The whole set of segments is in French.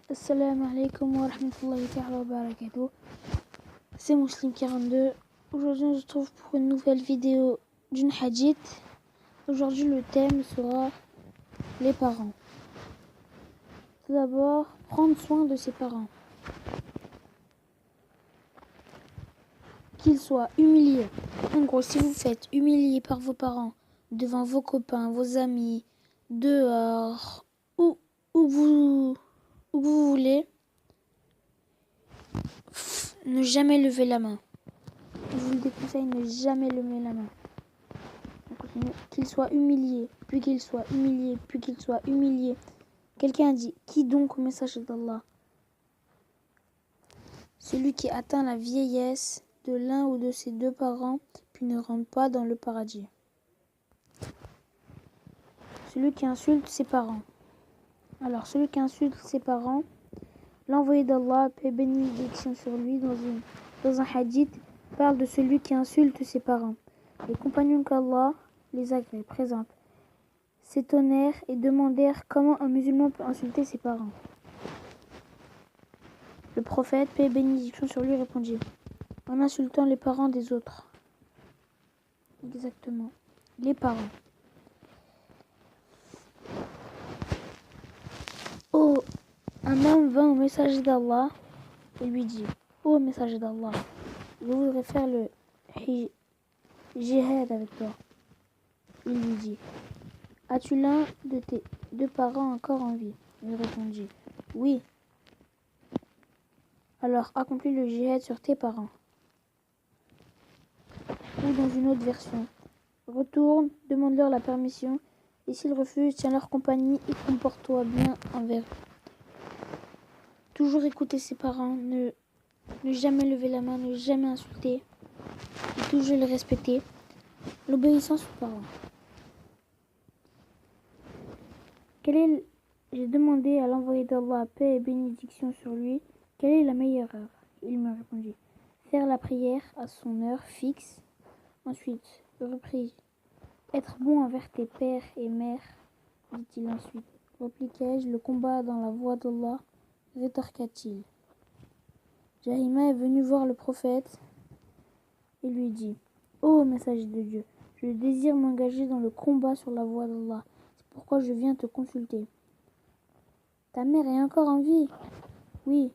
Assalamu alaikum wa rahmatullahi wa barakatuh. C'est Muslim42. Aujourd'hui, on se retrouve pour une nouvelle vidéo d'une hadith. Aujourd'hui, le thème sera les parents. Tout d'abord, prendre soin de ses parents. Qu'ils soient humiliés. En gros, si vous faites humilier par vos parents, devant vos copains, vos amis, dehors, où vous voulez, ne jamais lever la main. Je vous le déconseille, ne jamais lever la main. Qu'il soit humilié, puis qu'il soit humilié, puis qu'il soit humilié. Quelqu'un a dit, qui donc au message d'Allah? Celui qui atteint la vieillesse de l'un ou de ses deux parents, puis ne rentre pas dans le paradis. Celui qui insulte ses parents. Alors, celui qui insulte ses parents, l'envoyé d'Allah, paix et bénédiction sur lui, dans un hadith, parle de celui qui insulte ses parents. Les compagnons qu'Allah les agrée présentent s'étonnèrent et demandèrent comment un musulman peut insulter ses parents. Le prophète, paix et bénédiction sur lui, répondit: en insultant les parents des autres. Exactement, les parents. Oh, un homme vint au messager d'Allah et lui dit: ô messager d'Allah, je voudrais faire le jihad avec toi. Il lui dit: as-tu l'un de tes deux parents encore en vie? Il répondit: oui. Alors accomplis le jihad sur tes parents. Ou dans une autre version: retourne, demande-leur la permission, et s'ils refusent, tiens leur compagnie et comporte-toi bien envers eux. Toujours écouter ses parents, ne jamais lever la main, ne jamais insulter, et toujours les respecter. L'obéissance aux parents. J'ai demandé à l'envoyé d'Allah, paix et bénédiction sur lui, quelle est la meilleure heure? Il me répondit: faire la prière à son heure fixe. Ensuite, repris: être bon envers tes pères et mères, dit-il ensuite. Répliquai-je: le combat dans la voie d'Allah, rétorqua-t-il. Jahima est venu voir le prophète et lui dit: ô messager de Dieu, je désire m'engager dans le combat sur la voie d'Allah. C'est pourquoi je viens te consulter. Ta mère est encore en vie? Oui.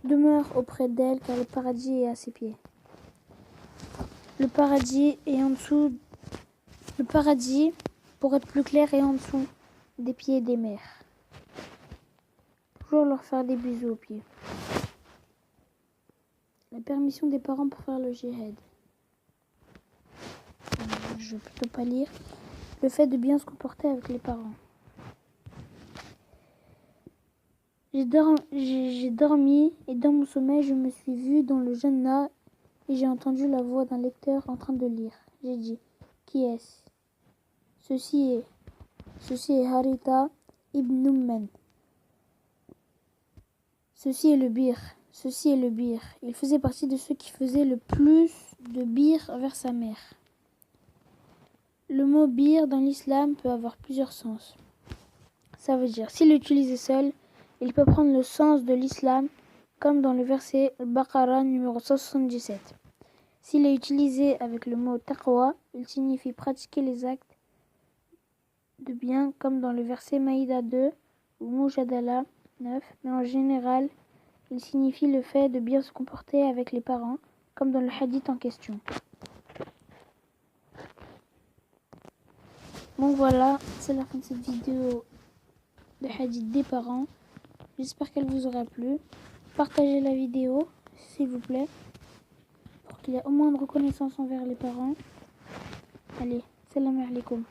Demeure auprès d'elle, car le paradis est à ses pieds. Le paradis est en dessous. Le paradis, pour être plus clair, est en dessous des pieds des mères. Toujours leur faire des bisous aux pieds. La permission des parents pour faire le djihad. Je vais plutôt pas lire. Le fait de bien se comporter avec les parents. J'ai dormi et dans mon sommeil, je me suis vue dans le Jannah et j'ai entendu la voix d'un lecteur en train de lire. J'ai dit: qui est-ce? Ceci est Harita ibn Numman. Ceci est le bir. Il faisait partie de ceux qui faisaient le plus de bir vers sa mère. Le mot bir dans l'islam peut avoir plusieurs sens. Ça veut dire, s'il est utilisé seul, il peut prendre le sens de l'islam, comme dans le verset Al-Baqarah numéro 177. S'il est utilisé avec le mot taqwa, il signifie pratiquer les actes de bien, comme dans le verset Maïda 2 ou Mujadala 9, mais en général, il signifie le fait de bien se comporter avec les parents, comme dans le hadith en question. Donc voilà, c'est la fin de cette vidéo de hadith des parents. J'espère qu'elle vous aura plu. Partagez la vidéo, s'il vous plaît, pour qu'il y ait au moins une reconnaissance envers les parents. Allez, salam alaikum.